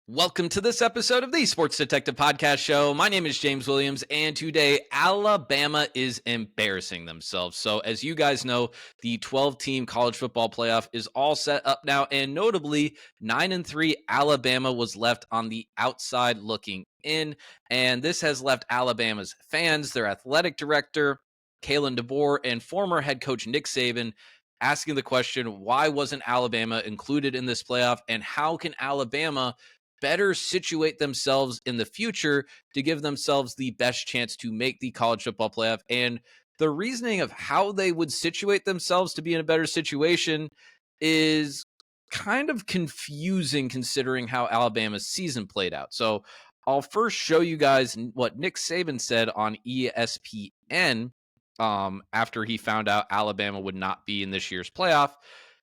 Welcome to this episode of the Sports Detective Podcast Show. My name is James Williams, and today Alabama is embarrassing themselves. So, as you guys know, the 12-team college football playoff is all set up now, and notably, 9-3 Alabama was left on the outside looking in, and this has left Alabama's fans, their athletic director, Kalen DeBoer, and former head coach Nick Saban asking the question, why wasn't Alabama included in this playoff, and how can Alabama better situate themselves in the future to give themselves the best chance to make the college football playoff? And the reasoning of how they would situate themselves to be in a better situation is kind of confusing considering how Alabama's season played out. So I'll first show you guys what Nick Saban said on ESPN after he found out Alabama would not be in this year's playoff.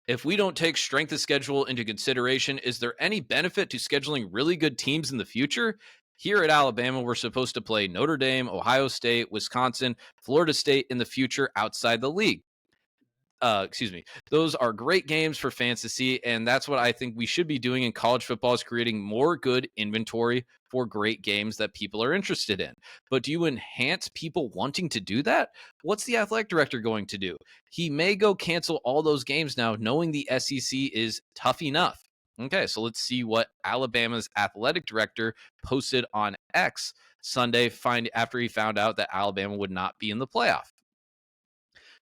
If we don't take strength of schedule into consideration, is there any benefit to scheduling really good teams in the future? Here at Alabama, we're supposed to play Notre Dame, Ohio State, Wisconsin, Florida State in the future outside the league. Those are great games for fans to see, and that's what I think we should be doing in college football, is creating more good inventory for great games that people are interested in. But do you enhance people wanting to do that? What's the athletic director going to do? He may go cancel all those games now, knowing the SEC is tough enough. Okay, so let's see what Alabama's athletic director posted on X Sunday after he found out that Alabama would not be in the playoff.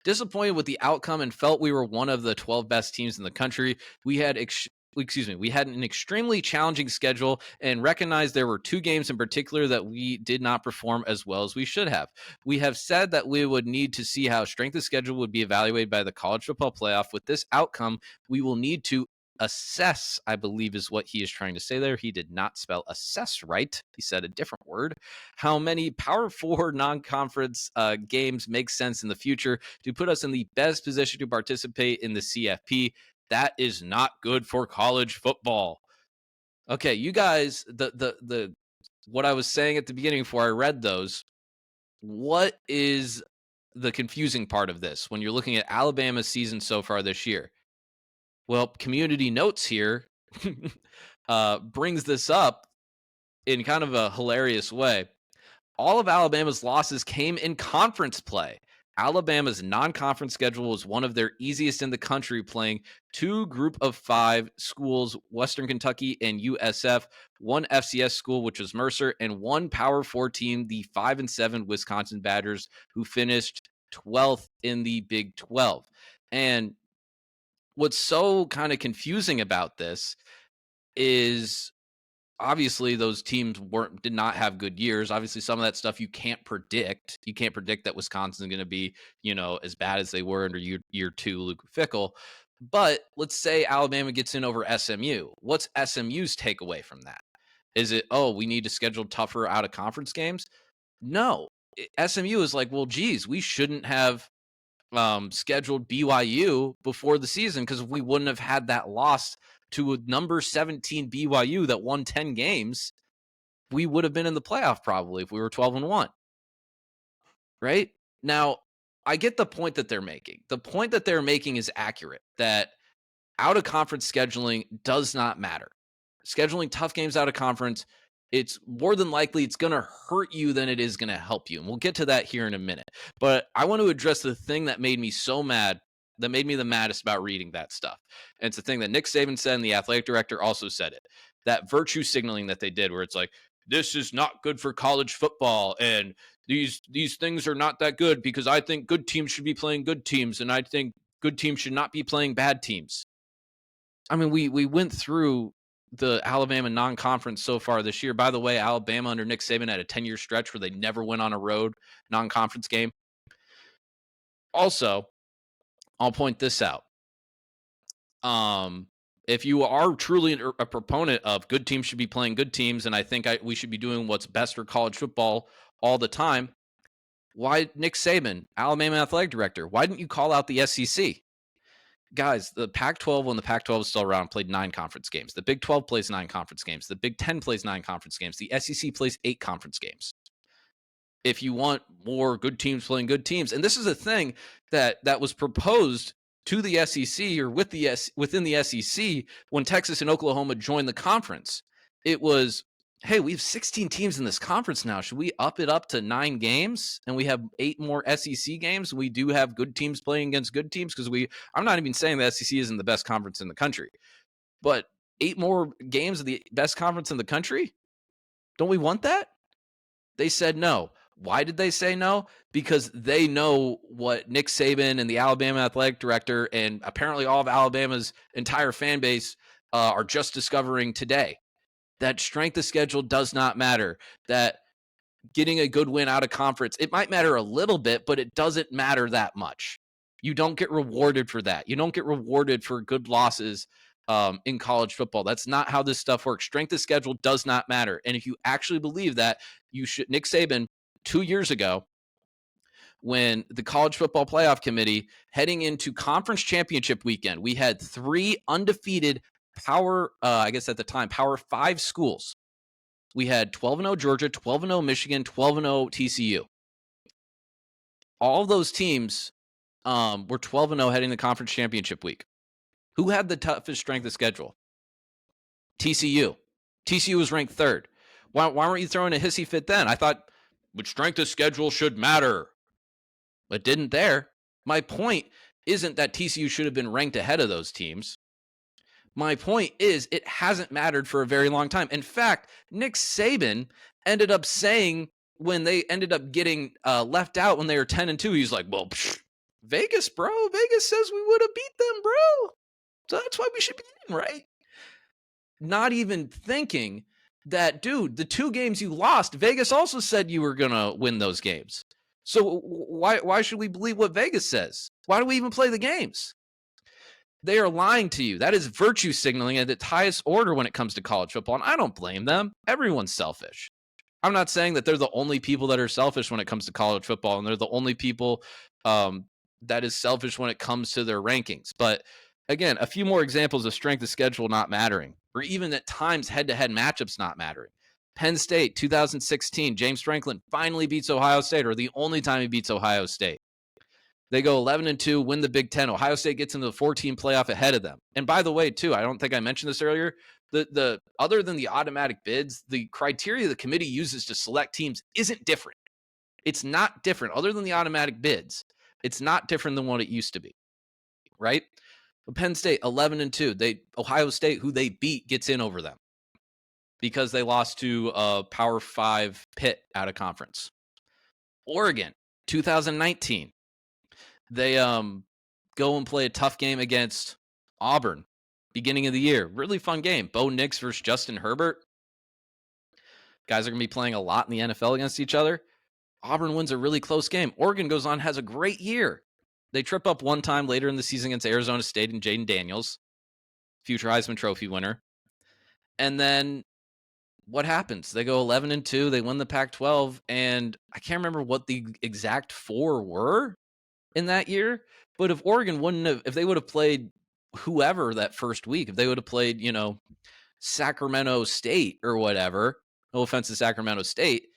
Disappointed with the outcome and felt we were one of the 12 best teams in the country. We had an extremely challenging schedule and recognized there were two games in particular that we did not perform as well as we should have. We have said that we would need to see how strength of schedule would be evaluated by the college football playoff. With this outcome, we will need to assess, I believe is what he is trying to say there. He did not spell assess right. He said a different word. How many Power 4 non-conference games make sense in the future to put us in the best position to participate in the CFP? That is not good for college football. Okay, you guys, the what I was saying at the beginning before I read those, what is the confusing part of this when you're looking at Alabama's season so far this year? Well, Community Notes here brings this up in kind of a hilarious way. All of Alabama's losses came in conference play. Alabama's non-conference schedule was one of their easiest in the country, playing two group of five schools, Western Kentucky and USF, one FCS school, which was Mercer, and one Power 4 team, the 5-7 Wisconsin Badgers, who finished 12th in the Big 12. And what's so kind of confusing about this is obviously those teams did not have good years. Obviously, some of that stuff you can't predict. You can't predict that Wisconsin's going to be, as bad as they were under year two, Luke Fickell. But let's say Alabama gets in over SMU. What's SMU's takeaway from that? Is it, we need to schedule tougher out of conference games? No. SMU is like, well, geez, we shouldn't have scheduled BYU before the season because we wouldn't have had that loss to a number 17 BYU that won 10 games, we would have been in the playoff probably if we were 12-1. Right? Now, I get the point that they're making. The point that they're making is accurate, that out of conference scheduling does not matter. Scheduling tough games out of conference, it's more than likely it's going to hurt you than it is going to help you. And we'll get to that here in a minute. But I want to address the thing that made me so mad, that made me the maddest about reading that stuff. And it's the thing that Nick Saban said, and the athletic director also said it. That virtue signaling that they did, where it's like, this is not good for college football, and these things are not that good because I think good teams should be playing good teams, and I think good teams should not be playing bad teams. I mean, we went through the Alabama non-conference so far this year. By the way, Alabama under Nick Saban had a 10-year stretch where they never went on a road non-conference game. Also, I'll point this out. If you are truly a proponent of good teams should be playing good teams, and I think we should be doing what's best for college football all the time, why Nick Saban, Alabama athletic director, why didn't you call out the SEC? Guys, the Pac-12, when the Pac-12 is still around, played 9 conference games. The Big 12 plays 9 conference games. The Big 10 plays 9 conference games. The SEC plays 8 conference games. If you want more good teams playing good teams, and this is a thing that was proposed to the SEC or within the SEC when Texas and Oklahoma joined the conference. It was, hey, we have 16 teams in this conference now. Should we up it up to 9 games? And we have 8 more SEC games. We do have good teams playing against good teams because I'm not even saying the SEC isn't the best conference in the country, but 8 more games of the best conference in the country? Don't we want that? They said no. Why did they say no? Because they know what Nick Saban and the Alabama athletic director and apparently all of Alabama's entire fan base are just discovering today. That strength of schedule does not matter. That getting a good win out of conference, it might matter a little bit, but it doesn't matter that much. You don't get rewarded for that. You don't get rewarded for good losses in college football. That's not how this stuff works. Strength of schedule does not matter. And if you actually believe that, you should. Nick Saban, 2 years ago, when the college football playoff committee heading into conference championship weekend, we had 3 undefeated power, I guess at the time, Power 5 schools. We had 12-0 Georgia, 12-0 Michigan, 12-0 TCU. All of those teams were 12-0 heading the conference championship week. Who had the toughest strength of schedule? TCU. TCU was ranked 3rd. Why weren't you throwing a hissy fit then? I thought, which strength of schedule should matter. But didn't there. My point isn't that TCU should have been ranked ahead of those teams. My point is it hasn't mattered for a very long time. In fact, Nick Saban ended up saying when they ended up getting left out when they were 10-2, he's like, well, Vegas, bro. Vegas says we would have beat them, bro. So that's why we should be in, right? Not even thinking that, dude, the 2 games you lost, Vegas also said you were going to win those games. So why should we believe what Vegas says? Why do we even play the games? They are lying to you. That is virtue signaling at its highest order when it comes to college football, and I don't blame them. Everyone's selfish. I'm not saying that they're the only people that are selfish when it comes to college football, and they're the only people that is selfish when it comes to their rankings. But again, a few more examples of strength of schedule not mattering, or even at times head-to-head matchups not mattering. Penn State, 2016, James Franklin finally beats Ohio State, or the only time he beats Ohio State. They go 11-2, win the Big Ten. Ohio State gets into the 14 playoff ahead of them. And by the way, too, I don't think I mentioned this earlier. The other than the automatic bids, the criteria the committee uses to select teams isn't different. It's not different. Other than the automatic bids, it's not different than what it used to be, right? Penn State 11-2. Ohio State, who they beat, gets in over them because they lost to Power 5 Pitt out of conference. Oregon, 2019. They go and play a tough game against Auburn, beginning of the year. Really fun game. Bo Nix versus Justin Herbert. Guys are going to be playing a lot in the NFL against each other. Auburn wins a really close game. Oregon goes on, has a great year. They trip up one time later in the season against Arizona State and Jaden Daniels, future Heisman Trophy winner. And then what happens? They go 11-2. They win the Pac-12, and I can't remember what the exact 4 were in that year. But if Oregon if they would have played whoever that first week, if they would have played, Sacramento State or whatever, no offense to Sacramento State,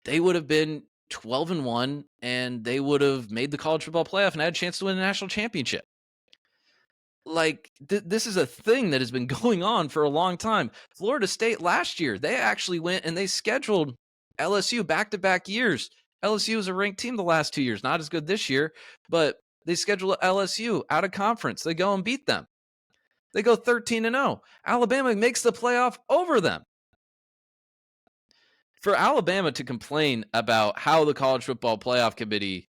they would have been 12-1, and they would have made the college football playoff and had a chance to win a national championship. Like, this is a thing that has been going on for a long time. Florida State last year, they actually went and they scheduled LSU back-to-back years. LSU was a ranked team the last 2 years, not as good this year, but they scheduled LSU out of conference. They go and beat them. They go 13-0. Alabama makes the playoff over them. For Alabama to complain about how the college football playoff committee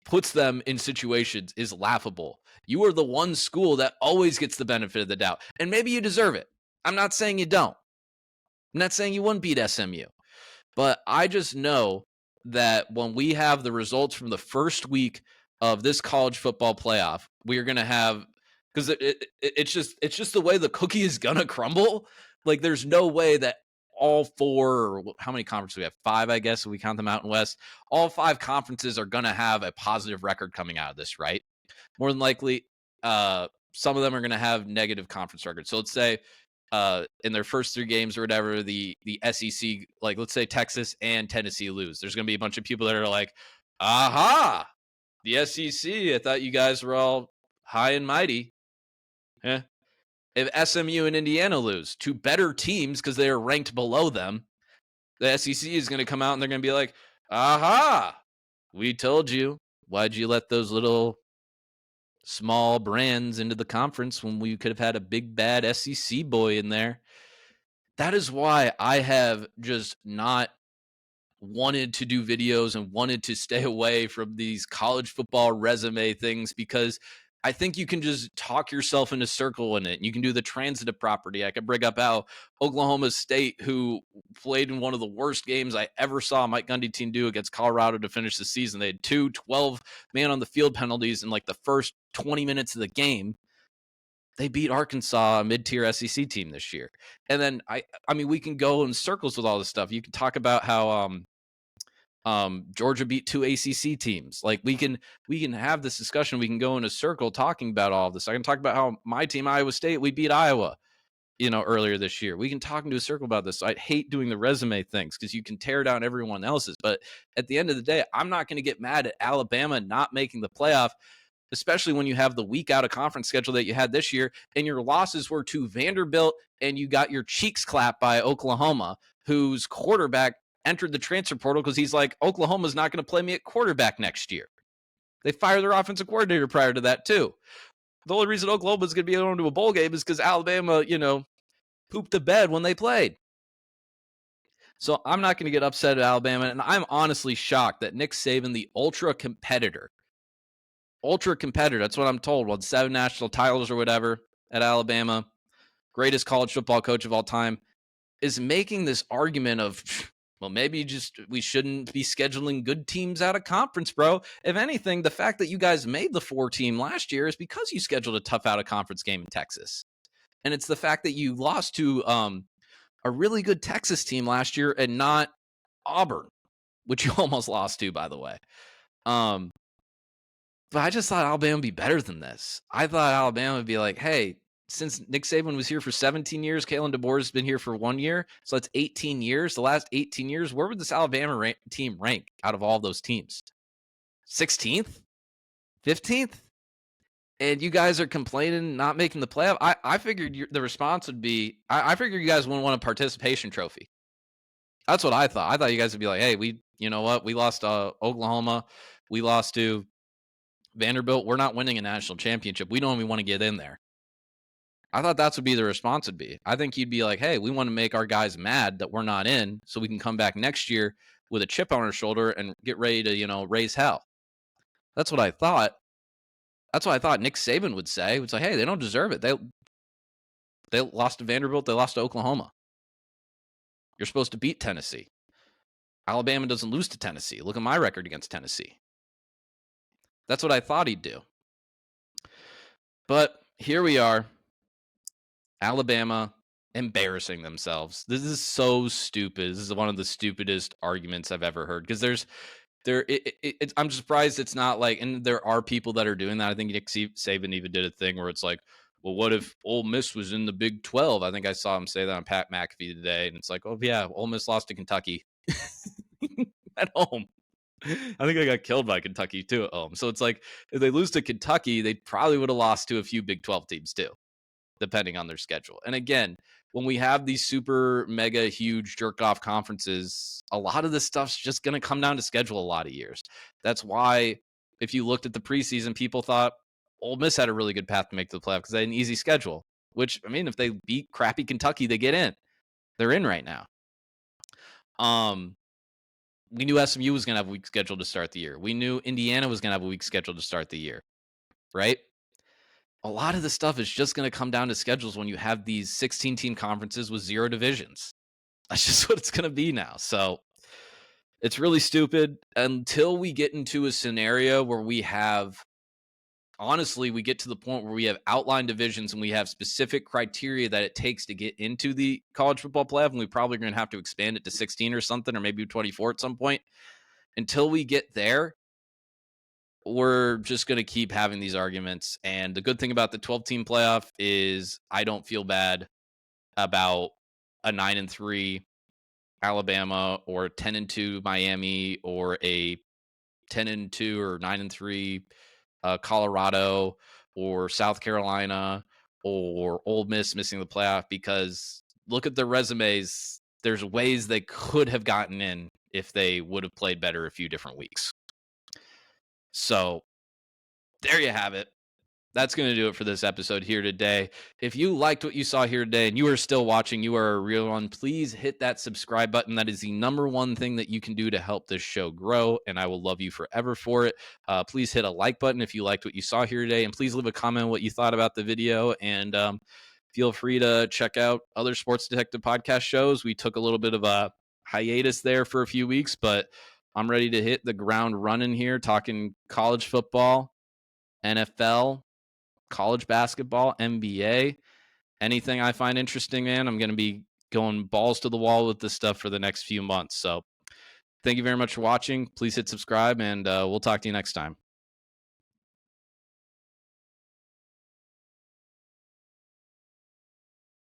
puts them in situations is laughable. You are the one school that always gets the benefit of the doubt, and maybe you deserve it. I'm not saying you don't. I'm not saying you wouldn't beat SMU, but I just know that when we have the results from the first week of this college football playoff, we are going to have, because it's just the way the cookie is going to crumble. Like, there's no way that all 4, or how many conferences we have? 5, I guess, if we count the Mountain West. All 5 conferences are going to have a positive record coming out of this, right? More than likely, some of them are going to have negative conference records. So let's say in their first 3 games or whatever, the SEC, like let's say Texas and Tennessee lose. There's going to be a bunch of people that are like, aha, the SEC, I thought you guys were all high and mighty. Yeah. If SMU and Indiana lose to better teams because they are ranked below them, the SEC is going to come out and they're going to be like, aha, we told you. Why'd you let those little small brands into the conference when we could have had a big bad SEC boy in there? That is why I have just not wanted to do videos and wanted to stay away from these college football resume things, because I think you can just talk yourself in a circle in it. You can do the transitive property. I could bring up how Oklahoma State, who played in one of the worst games I ever saw Mike Gundy team do against Colorado to finish the season. They had 12 man on the field penalties in like the first 20 minutes of the game. They beat Arkansas, a mid-tier SEC team this year. And then I mean, we can go in circles with all this stuff. You can talk about how Georgia beat 2 ACC teams. Like we can have this discussion. We can go in a circle talking about all of this. I can talk about how my team, Iowa State, we beat Iowa, earlier this year. We can talk into a circle about this. So I hate doing the resume things because you can tear down everyone else's. But at the end of the day, I'm not going to get mad at Alabama not making the playoff, especially when you have the week out of conference schedule that you had this year, and your losses were to Vanderbilt, and you got your cheeks clapped by Oklahoma, whose quarterback entered the transfer portal because he's like, Oklahoma's not going to play me at quarterback next year. They fired their offensive coordinator prior to that, too. The only reason Oklahoma's going to be able to do a bowl game is because Alabama, pooped the bed when they played. So I'm not going to get upset at Alabama, and I'm honestly shocked that Nick Saban, the ultra competitor, that's what I'm told, won 7 national titles or whatever at Alabama, greatest college football coach of all time, is making this argument of, well, maybe we shouldn't be scheduling good teams out of conference, bro. If anything, the fact that you guys made the 4 team last year is because you scheduled a tough out of conference game in Texas. And it's the fact that you lost to a really good Texas team last year and not Auburn, which you almost lost to, by the way. But I just thought Alabama would be better than this. I thought Alabama would be like, hey, since Nick Saban was here for 17 years, Kalen DeBoer has been here for 1 year. So that's 18 years. The last 18 years, where would this Alabama team rank out of all those teams? 16th? 15th? And you guys are complaining, not making the playoff. I figured the response would be, I figured you guys wouldn't want a participation trophy. That's what I thought. I thought you guys would be like, hey, you know what? We lost to Oklahoma. We lost to Vanderbilt. We're not winning a national championship. We don't even want to get in there. I thought that's would be the response would be. I think you'd be like, hey, we want to make our guys mad that we're not in so we can come back next year with a chip on our shoulder and get ready to, raise hell. That's what I thought. That's what I thought Nick Saban would say. It's like, hey, they don't deserve it. They lost to Vanderbilt. They lost to Oklahoma. You're supposed to beat Tennessee. Alabama doesn't lose to Tennessee. Look at my record against Tennessee. That's what I thought he'd do. But here we are. Alabama embarrassing themselves. This is so stupid. This is one of the stupidest arguments I've ever heard, because I'm surprised it's not like, and there are people that are doing that. I think Nick Saban even did a thing where it's like, well, what if Ole Miss was in the Big 12? I think I saw him say that on Pat McAfee today, and it's like, oh yeah, Ole Miss lost to Kentucky at home. I think I got killed by Kentucky too at home. So it's like, if they lose to Kentucky, they probably would have lost to a few Big 12 teams too, depending on their schedule. And again, when we have these super mega huge jerk off conferences, a lot of this stuff's just going to come down to schedule a lot of years. That's why if you looked at the preseason, people thought Ole Miss had a really good path to make the playoff because they had an easy schedule, which, I mean, if they beat crappy Kentucky, they get in. They're in right now. We knew SMU was going to have a weak schedule to start the year. We knew Indiana was going to have a weak schedule to start the year, right? A lot of the stuff is just going to come down to schedules when you have these 16-team conferences with 0 divisions. That's just what it's going to be now. So it's really stupid until we get into a scenario where we have, honestly, we get to the point where we have outlined divisions and we have specific criteria that it takes to get into the college football playoff. And we probably going to have to expand it to 16 or something, or maybe 24 at some point. Until we get there, we're just going to keep having these arguments. And the good thing about the 12-team playoff is I don't feel bad about a 9-3 Alabama or 10-2 Miami or a 10-2 or 9-3 Colorado or South Carolina or Ole Miss missing the playoff, because look at their resumes. There's ways they could have gotten in if they would have played better a few different weeks. So there you have it. That's going to do it for this episode here today. If you liked what you saw here today and you are still watching, you are a real one, please hit that subscribe button. That is the number one thing that you can do to help this show grow, and I will love you forever for it. Please hit a like button if you liked what you saw here today, and please leave a comment on what you thought about the video, and feel free to check out other Sports Detective podcast shows. We took a little bit of a hiatus there for a few weeks, but I'm ready to hit the ground running here, talking college football, NFL, college basketball, NBA, anything I find interesting, man. I'm going to be going balls to the wall with this stuff for the next few months. So thank you very much for watching. Please hit subscribe, and we'll talk to you next time.